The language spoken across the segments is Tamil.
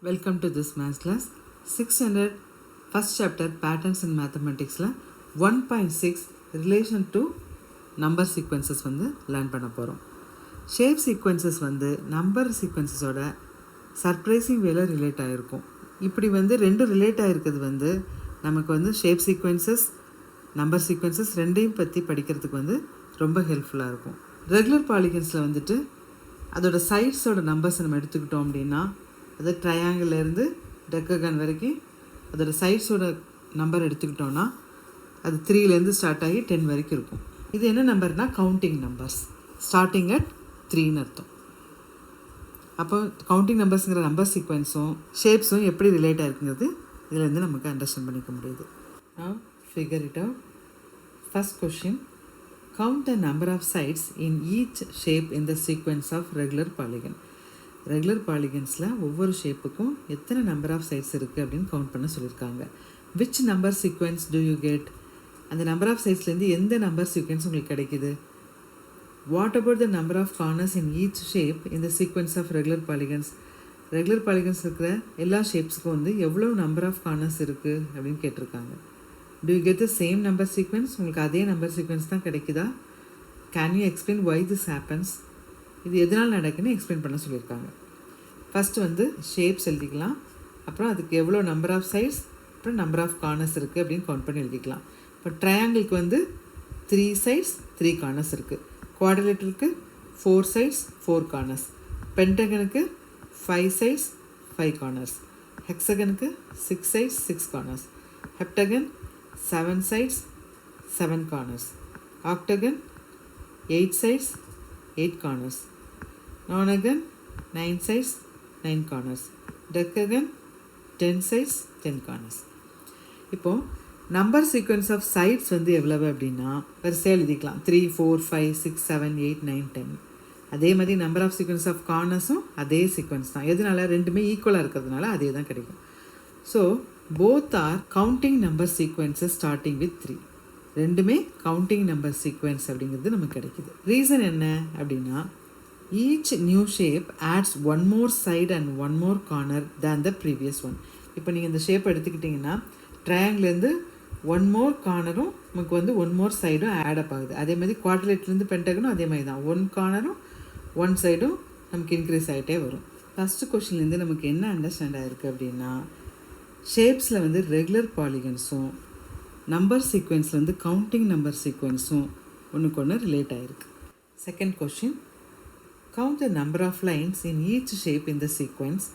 Welcome to this maths class. 600 first chapter patterns in mathematics 1.6 relation to number sequences வந்து லேர்ன் பண்ண போகிறோம். ஷேப் சீக்வன்சஸ் வந்து நம்பர் சீக்வன்சஸோட சர்ப்ரைசிங் வேல ரிலேட் ஆகிருக்கும். இப்படி வந்து ரெண்டும் ரிலேட் ஆகிருக்கிறது வந்து நமக்கு வந்து ஷேப் சீக்வன்சஸ் நம்பர் சீக்வன்சஸ் ரெண்டையும் பற்றி படிக்கிறதுக்கு வந்து ரொம்ப ஹெல்ப்ஃபுல்லாக இருக்கும். ரெகுலர் பாலிகன்ஸில் வந்துட்டு அதோட சைட்ஸோட நம்பர்ஸ் நம்ம எடுத்துக்கிட்டோம் அப்படின்னா அது ட்ரையாங்கிள்லேருந்து டெக்ககன் வரைக்கும் அதோட சைட்ஸோட நம்பர் எடுத்துக்கிட்டோன்னா அது 3லேருந்து ஸ்டார்ட் ஆகி 10 வரைக்கும் இருக்கும். இது என்ன நம்பர்னால் கவுண்டிங் நம்பர்ஸ் ஸ்டார்டிங் அட் 3ன்னு அர்த்தம். அப்போ கவுண்டிங் நம்பர்ஸுங்கிற நம்பர் சீக்வன்ஸும் ஷேப்ஸும் எப்படி ரிலேட் ஆகிருக்குங்கிறது இதுலேருந்து நமக்கு அண்டர்ஸ்டாண்ட் பண்ணிக்க முடியுது. Now figure it out. First question, count the number of sides in each shape in the sequence of regular polygon. Regular பாலிகன்ஸில் ஒவ்வொரு ஷேப்புக்கும் எத்தனை நம்பர் ஆஃப் சைட்ஸ் இருக்குது அப்படின்னு கவுண்ட் பண்ண சொல்லியிருக்காங்க. Which number sequence do you get? அந்த நம்பர் ஆஃப் சைட்ஸ்லேருந்து எந்த நம்பர் சீக்வன்ஸ் உங்களுக்கு கிடைக்குது? What about the number of corners in each shape இந்த sequence of regular polygons? Regular polygons இருக்கிற எல்லா ஷேப்ஸுக்கும் வந்து எவ்வளோ நம்பர் ஆஃப் கார்னர்ஸ் இருக்குது அப்படின்னு கேட்டிருக்காங்க. Do you get the same number sequence? உங்களுக்கு அதே நம்பர் சீக்வன்ஸ் தான் கிடைக்குதா? Can you explain why this happens? இது எதனால் நடக்குன்னு எக்ஸ்பிளைன் பண்ண சொல்லியிருக்காங்க. ஃபஸ்ட்டு வந்து ஷேப்ஸ் எழுதிக்கலாம், அப்புறம் அதுக்கு எவ்வளோ நம்பர் ஆஃப் சைட்ஸ், அப்புறம் நம்பர் ஆஃப் கார்னர்ஸ் இருக்குது அப்படின்னு கவுண்ட் பண்ணி எழுதிக்கலாம். இப்போ ட்ரையாங்கிளுக்கு வந்து 3 சைட்ஸ் 3 கார்னர்ஸ் இருக்குது. குவாட்ரிலேட்டருக்கு 4 சைட்ஸ் 4 கார்னர்ஸ். பென்டகனுக்கு 5 சைட்ஸ் 5 கார்னர்ஸ். ஹெக்ஸகனுக்கு 6 sides 6 corners. Heptagon 7 sides 7 corners. Octagon 8 sides 8 corners. Nonagon 9 sides 9 corners. Decagon 10 sides 10 corners. இப்போது நம்பர் சீக்வன்ஸ் ஆஃப் சைட்ஸ் வந்து எவ்வளவு அப்படின்னா வரிசையாக எழுதிக்கலாம். 3 4 5 6 7 8 9 10. அதே மாதிரி நம்பர் ஆஃப் சீக்வன்ஸ் ஆஃப் கார்னர்ஸும் அதே சீக்வன்ஸ் தான். எதனால? ரெண்டுமே ஈக்குவலாக இருக்கிறதுனால அதே தான் கிடைக்கும். So both are counting number sequences starting with 3. ரெண்டுமே கவுண்டிங் நம்பர் சீக்வன்ஸ் அப்படிங்கிறது நமக்கு கிடைக்குது. ரீசன் என்ன அப்படின்னா each new shape adds 1 more side and 1 more corner than the previous one. இப்போ நீங்கள் இந்த ஷேப் எடுத்துக்கிட்டிங்கன்னா ட்ரையாங்கிலேருந்து 1 more கார்னரும் நமக்கு வந்து 1 more சைடும் ஆட் அப் ஆகுது. அதே மாதிரி குவாட்ரிலேட்டர்லேருந்து பென்டகனும் அதே மாதிரி தான் 1 கார்னரும் 1 சைடும் நமக்கு இன்க்ரீஸ் ஆகிட்டே வரும். ஃபஸ்ட்டு கொஷின்லேருந்து நமக்கு என்ன அண்டர்ஸ்டாண்ட் ஆகிருக்கு அப்படின்னா ஷேப்ஸில் வந்து ரெகுலர் பாலிகன்ஸும் நம்பர் சீக்வன்ஸில் வந்து கவுண்டிங் நம்பர் சீக்வன்ஸும் ஒன்றுக்கு ஒன்று ரிலேட் ஆகிருக்கு. Second question, count the number of lines in each shape in the sequence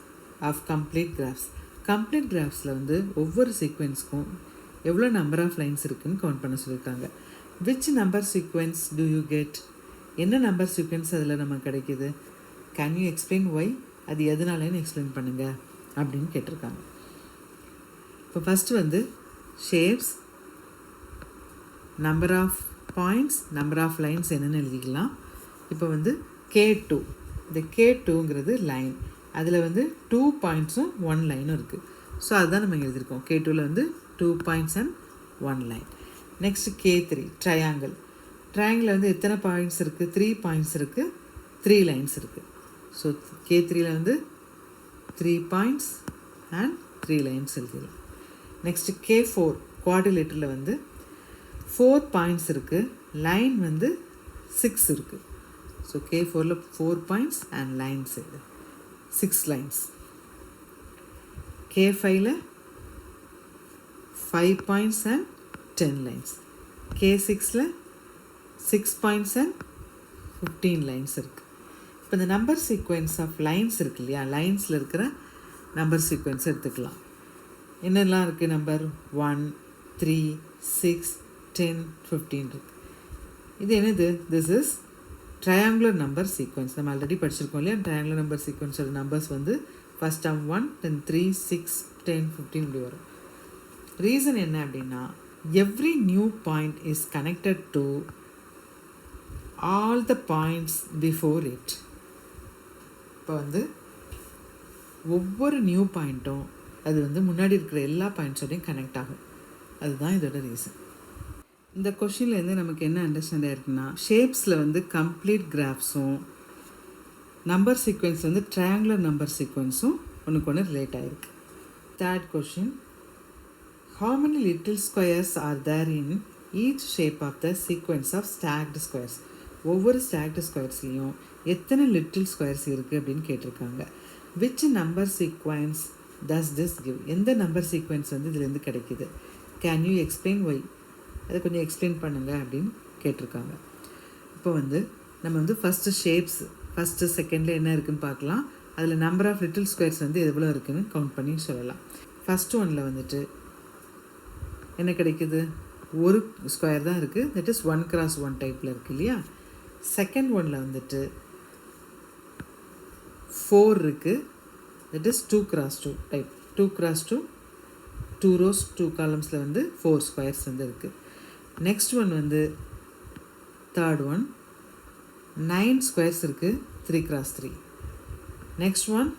of complete graphs. Complete கிராஃப்ஸில் வந்து ஒவ்வொரு சீக்வன்ஸ்க்கும் எவ்வளோ நம்பர் ஆஃப் லைன்ஸ் இருக்குதுன்னு கவுண்ட் பண்ண சொல்லியிருக்காங்க. Which number sequence do you get? என்ன நம்பர் சீக்வன்ஸ் அதில் நமக்கு கிடைக்கிது? Can you explain why? அது எதனாலன்னு எக்ஸ்பிளைன் பண்ணுங்கள் அப்படின்னு கேட்டிருக்காங்க. இப்போ ஃபஸ்ட்டு வந்து shapes, number of points, number of lines என்னென்னு எழுதிக்கலாம். இப்போ வந்து K2, இந்த K2ங்கிறது லைன். அதில் வந்து 2 பாயிண்ட்ஸும் 1 லைனும் இருக்குது. ஸோ அதுதான் நம்ம எழுதியிருக்கோம். K2வில் வந்து 2 points and 1 line. Next K3 triangle. ட்ரையாங்கிளில் வந்து எத்தனை பாயிண்ட்ஸ் இருக்குது? 3 பாயிண்ட்ஸ் இருக்குது, 3 லைன்ஸ் இருக்குது. ஸோ K3யில் வந்து 3 பாயிண்ட்ஸ் அண்ட் 3 லைன்ஸ் எழுதிடலாம். நெக்ஸ்ட்டு K4 குவாட்ரிலேட்டரில் வந்து 4 பாயிண்ட்ஸ் இருக்குது, லைன் வந்து 6 இருக்குது. ஸோ K4ல் 4 பாயிண்ட்ஸ் அண்ட் லைன்ஸ் 6 லைன்ஸ். K5ல் 5 பாயிண்ட்ஸ் அண்ட் 10 லைன்ஸ். K6ல் 6 பாயிண்ட்ஸ் அண்ட் 15 லைன்ஸ் இருக்குது. இப்போ இந்த நம்பர் சீக்வன்ஸ் ஆஃப் லைன்ஸ் இருக்கு இல்லையா, லைன்ஸில் இருக்கிற நம்பர் சீக்வன்ஸ் எடுத்துக்கலாம். என்னெல்லாம் இருக்குது? நம்பர் 1 3 6 10 15 இருக்குது. இது என்னது? This is triangular number sequence. நம்ம ஆல்ரெடி படிச்சிருக்கோம் இல்லையா, ட்ரையாங்குலர் நம்பர் சீக்வன்ஸோட நம்பர்ஸ் வந்து ஃபஸ்ட் டேர்ம் 1 then 3 6 10 15 இப்படி வரும். ரீசன் என்ன அப்படின்னா every new point is connected to all the points before it. இப்போ வந்து ஒவ்வொரு நியூ பாயிண்ட்டும் அது வந்து முன்னாடி இருக்கிற எல்லா பாயிண்ட்ஸோடையும் கனெக்ட் ஆகும். அதுதான் இதோட ரீசன். இந்த கொஷின்லேருந்து நமக்கு என்ன அண்டர்ஸ்டாண்ட் ஆயிருக்குன்னா ஷேப்ஸில் வந்து கம்ப்ளீட் கிராஃப்ஸும் நம்பர் சீக்வன்ஸ் வந்து ட்ரையாங்குலர் நம்பர் சீக்வன்ஸும் ஒன்றுக்கு ஒன்று ரிலேட் ஆகிருக்கு. Third question, how many little squares are there in each shape of the sequence of stacked squares? ஒவ்வொரு stacked squaresலையும் எத்தனை லிட்டில் ஸ்கொயர்ஸ் இருக்குது அப்படின்னு கேட்டிருக்காங்க. which number sequence does this give? எந்த நம்பர் சீக்வன்ஸ் வந்து இதுலேருந்து கிடைக்கிது? Can you explain Y? அதை கொஞ்சம் எக்ஸ்பிளைன் பண்ணுங்கள் அப்படின்னு கேட்டிருக்காங்க. இப்போ வந்து நம்ம வந்து ஃபஸ்ட்டு ஷேப்ஸ் ஃபஸ்ட்டு செகண்டில் என்ன இருக்குதுன்னு பார்க்கலாம். அதில் நம்பர் ஆஃப் லிட்டில் ஸ்கொயர்ஸ் வந்து எவ்வளோ இருக்குதுன்னு கவுண்ட் பண்ணி சொல்லலாம். ஃபஸ்ட்டு ஒன்றில் வந்துட்டு என்ன கிடைக்குது? ஒரு ஸ்கொயர் தான் இருக்குது, தட் இஸ் 1x1 டைப்பில் இருக்குது இல்லையா. செகண்ட் ஒன்றில் வந்துட்டு 4 இருக்குது, that is 2x2 type. 2x2 2 rows 2 columnsல வந்து 4 ஸ்கொயர்ஸ் வந்து இருக்குது. நெக்ஸ்ட் ஒன் வந்து தேர்ட் ஒன் 9 ஸ்கொயர்ஸ் இருக்குது, 3x3. Next one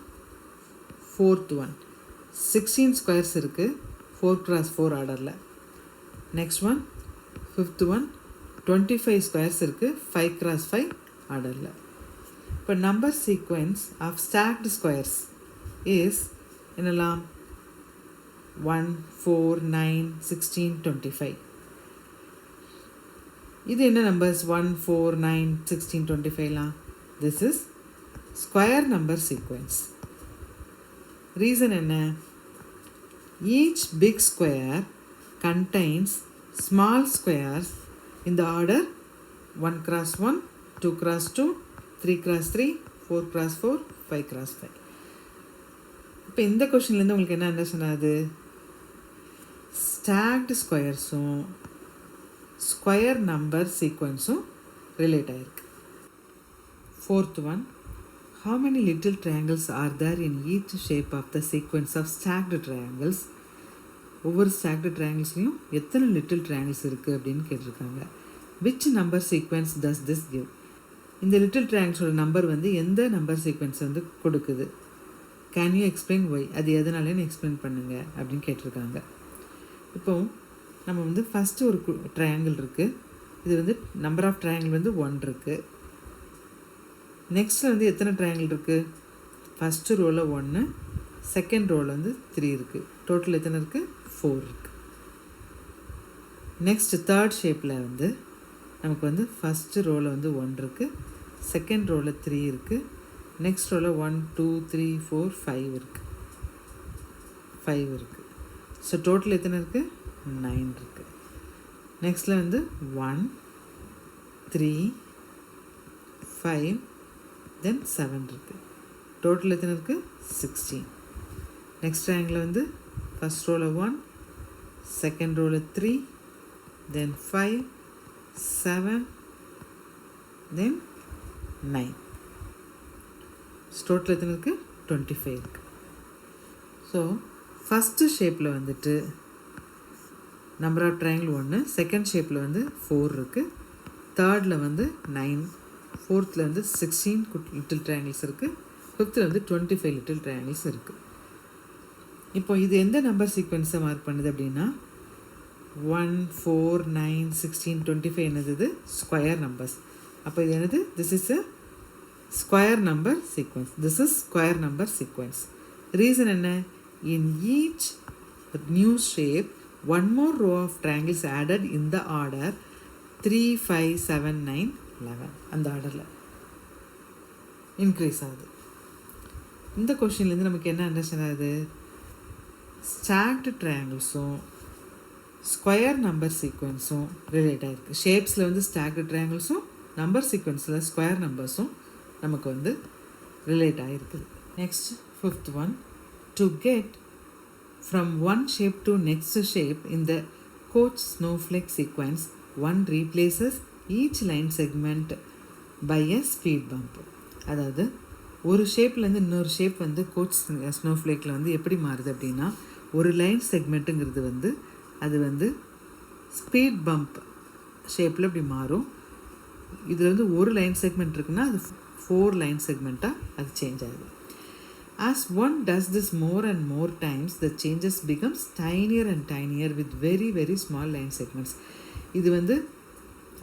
fourth one 16 squares இருக்குது, 4x4 ஆர்டரில். Next one fifth one 25 squares இருக்குது, 5x5 ஆர்டரில். இப்போ number sequence of stacked squares is என்னலாம்? 1, 4, 9, 16, 25. இது என்ன நம்பர்ஸ்? 1, 4, 9, 16, 25லாம் this is square number sequence. Reason என்ன? Each big square contains small squares in the order 1x1, 2x2, 3x3, 4x4, 5x5. இப்போ இந்த கொஷின்லேருந்து உங்களுக்கு என்ன அண்டர்ஸ்டாண்ட் ஆகுது? ஸ்டாக்டு ஸ்கொயர்ஸும் ஸ்கொயர் நம்பர் சீக்வன்ஸும் ரிலேட் ஆகிருக்கு. Fourth one, how many little triangles are there in each shape of the sequence of stacked triangles? ஒவ்வொரு ஸ்டாக்டு ட்ரையாங்கிள்ஸ்லையும் எத்தனை லிட்டில் ட்ரையாங்கிள்ஸ் இருக்குது அப்படின்னு கேட்டிருக்காங்க. Which number sequence does this give? இந்த லிட்டில் ட்ரையாங்கிள்ஸோட நம்பர் வந்து எந்த நம்பர் சீக்வென்ஸ் வந்து கொடுக்குது? Can you explain why? அது எதனாலேன்னு எக்ஸ்பிளைன் பண்ணுங்கள் அப்படின்னு கேட்டிருக்காங்க. இப்போது நம்ம வந்து ஃபஸ்ட்டு ஒரு ட்ரையாங்கிள் இருக்குது. இது வந்து நம்பர் ஆஃப் ட்ரையாங்கிள் வந்து 1 இருக்குது. நெக்ஸ்ட்டில் வந்து எத்தனை ட்ரையாங்கிள் இருக்குது? ஃபஸ்ட்டு ரோவில் 1, செகண்ட் ரோவில் வந்து 3 இருக்குது. டோட்டல் எத்தனை இருக்குது? 4 இருக்குது. நெக்ஸ்ட் தேர்ட் ஷேப்பில் வந்து நமக்கு வந்து ஃபஸ்ட்டு ரோவில் வந்து 1 இருக்குது, செகண்ட் ரோவில் 3 இருக்குது, நெக்ஸ்ட் ரோவில் 1, 2, 3, 4, 5 இருக்குது. 5 இருக்குது. ஸோ டோட்டல் எத்தனை இருக்குது? 9 இருக்குது. நெக்ஸ்ட்டில் வந்து 1, 3, 5, தென் 7 இருக்குது. டோட்டல் எத்தனை இருக்குது? 16. நெக்ஸ்ட் ட்ரையாங்கிள் வந்து ஃபஸ்ட் ரோவில் 1, செகண்ட் ரோவில் 3, தென் 5, 7, தென் 9. டோட்டல் எத்தனை இருக்குது? 25 இருக்குது. ஸோ ஃபஸ்ட்டு ஷேப்பில் வந்துட்டு நம்பர் ஆஃப் ட்ரையாங்கிள் 1, செகண்ட் ஷேப்பில் வந்து 4 இருக்குது, தேர்டில் வந்து 9, ஃபோர்த்தில் வந்து 16 லிட்டில் ட்ரையாங்கிள்ஸ் இருக்குது, ஃபிஃப்த்தில் வந்து 25 லிட்டில் ட்ரையாங்கிள்ஸ் இருக்குது. இப்போ இது எந்த நம்பர் சீக்வென்ஸை மார்க் பண்ணுது அப்படின்னா 1, 4, 9, 16, 25 என்னது? இது ஸ்கொயர் நம்பர்ஸ். அப்போ இது என்னது? This is a square number sequence. This is square number sequence. Reason என்ன? In each new shape one more row of triangles added in the order 3, 5, 7, 9, 11. அந்த ஆர்டரில் இன்க்ரீஸ் ஆகுது. இந்த கொஷின்லேருந்து நமக்கு என்ன அண்டர்ஸ்டாண்ட் ஆகுது? ஸ்டாக்டு ட்ரையாங்கிள்ஸும் ஸ்கொயர் நம்பர் சீக்வென்ஸும் ரிலேட் ஆகிருக்கு. ஷேப்ஸில் வந்து ஸ்டாக்டு ட்ரையாங்கிள்ஸும் நம்பர் சீக்வென்ஸில் ஸ்கொயர் நம்பர்ஸும் நமக்கு வந்து ரிலேட் ஆகிருக்குது. Next fifth one, to get from one shape to next shape in the Koch snowflake sequence one replaces each line segment by a speed bump. அதாவது ஒரு ஷேப்லேருந்து இன்னொரு ஷேப் வந்து கோச் ஸ்னோஃப்ளேக்கில் வந்து எப்படி மாறுது அப்படின்னா, ஒரு லைன் செக்மெண்ட்டுங்கிறது வந்து அது வந்து ஸ்பீட் பம்ப் ஷேப்பில் இப்படி மாறும். இதில் வந்து ஒரு லைன் செக்மெண்ட் இருக்குன்னா அது 4 லைன் செக்மெண்ட்டாக அது சேஞ்ச் ஆகுது. As one does this more and more times the changes becomes tinier and tinier with very very small line segments. இது வந்து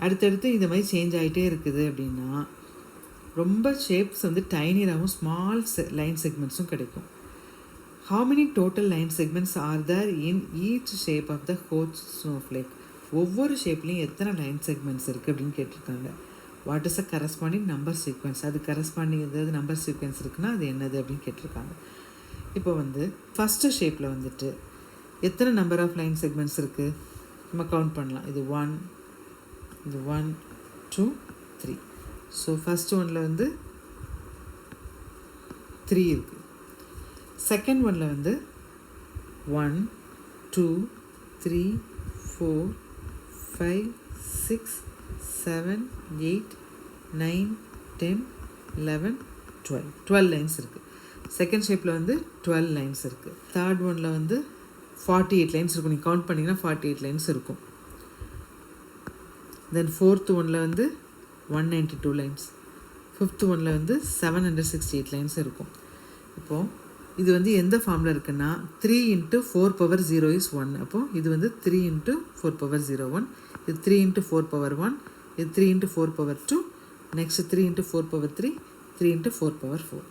அடுத்தடுத்து இந்த மாதிரி சேஞ்ச் ஆகிட்டே இருக்குது அப்படின்னா ரொம்ப ஷேப்ஸ் வந்து டைனியராகவும் ஸ்மால் லைன் செக்மெண்ட்ஸும் கிடைக்கும். How many total line segments are there in each shape of the Hodge snowflake? ஒவ்வொரு ஷேப்லேயும் எத்தனை லைன் செக்மெண்ட்ஸ் இருக்குது அப்படின்னு கேட்டிருக்காங்க. What is a corresponding number sequence, அது கரஸ்பாண்டிங் ஏதாவது நம்பர் சீக்வன்ஸ் இருக்குன்னா அது என்னது அப்படின்னு கேட்டிருக்காங்க. இப்போ வந்து ஃபஸ்ட்டு ஷேப்பில் வந்துட்டு எத்தனை நம்பர் ஆஃப் லைன் செக்மெண்ட்ஸ் இருக்குது நம்ம கவுண்ட் பண்ணலாம். இது 1, இது 1, 2, 3. ஸோ ஃபஸ்ட்டு ஒன்றில் வந்து 3 இருக்குது. செகண்ட் ஒன்றில் வந்து 1, 2, 3, 4, 5, 6, 7, 8, 9, 10, 11, 12 லைன்ஸ் இருக்குது. செகண்ட் ஷேப்பில் வந்து 12 லைன்ஸ் இருக்குது. தேர்ட் ஒன்னில் வந்து 48 லைன்ஸ் இருக்கும். நீங்கள் கவுண்ட் பண்ணிங்கன்னா 48 லைன்ஸ் இருக்கும். தென் ஃபோர்த்து ஒன்னில் வந்து 192 லைன்ஸ். ஃபிஃப்த்து ஒன்னில் வந்து 768 லைன்ஸ் இருக்கும். இப்போது இது வந்து எந்த ஃபார்மில் இருக்குன்னா 3 × 4 power 0 is 1. அப்போது இது வந்து 3 × 4 power 0 1, இது 3 × 4 power 1, இது 3 × 4 power 2, நெக்ஸ்ட் 3 × 4 power 3, 3 × 4 power 4.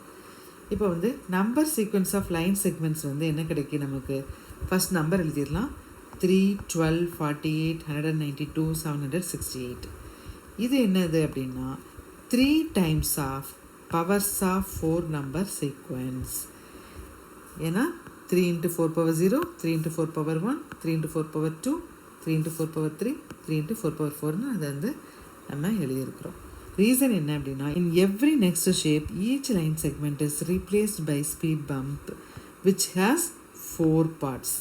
இப்போ வந்து number sequence of line segments வந்து என்ன கிடைக்கும் நமக்கு? ஃபஸ்ட் நம்பர் எழுதிடலாம். 3, 12, 48, 192, 768. இது என்னது அப்படின்னா 3 times of powers of 4 number sequence. ஏன்னா 3 × 4 power 0, 3 × 4 power 1, 3 × 4 power 2, 3 × 4 power 3, 3 × 4 power 4ன்னு அதை வந்து நம்ம எழுதியிருக்கிறோம். ரீசன் என்ன அப்படின்னா in every next shape each line segment is replaced by speed bump which has 4 parts.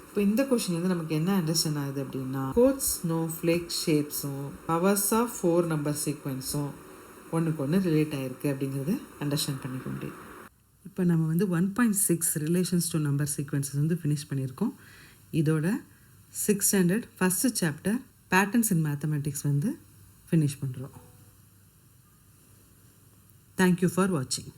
இப்போ இந்த கொஷின் வந்து நமக்கு என்ன அண்டர்ஸ்டாண்ட் ஆகுது அப்படின்னா Hodge snowflake ஷேப்ஸும் பவர்ஸ் ஆஃப் 4 நம்பர் சீக்வன்ஸும் ஒன்றுக்கு ஒன்று ரிலேட் ஆகிருக்கு அப்படிங்கிறத அண்டர்ஸ்டாண்ட் பண்ணிக்க முடியும். இப்போ நம்ம வந்து 1.6 ரிலேஷன்ஸ் டு நம்பர் சீக்வன்ஸஸ் வந்து ஃபினிஷ் பண்ணியிருக்கோம். இதோட 6th standard first chapter patterns இன் மேத்தமெட்டிக்ஸ் வந்து ஃபினிஷ் பண்ணுறோம். தேங்க்யூ ஃபார் வாட்சிங்.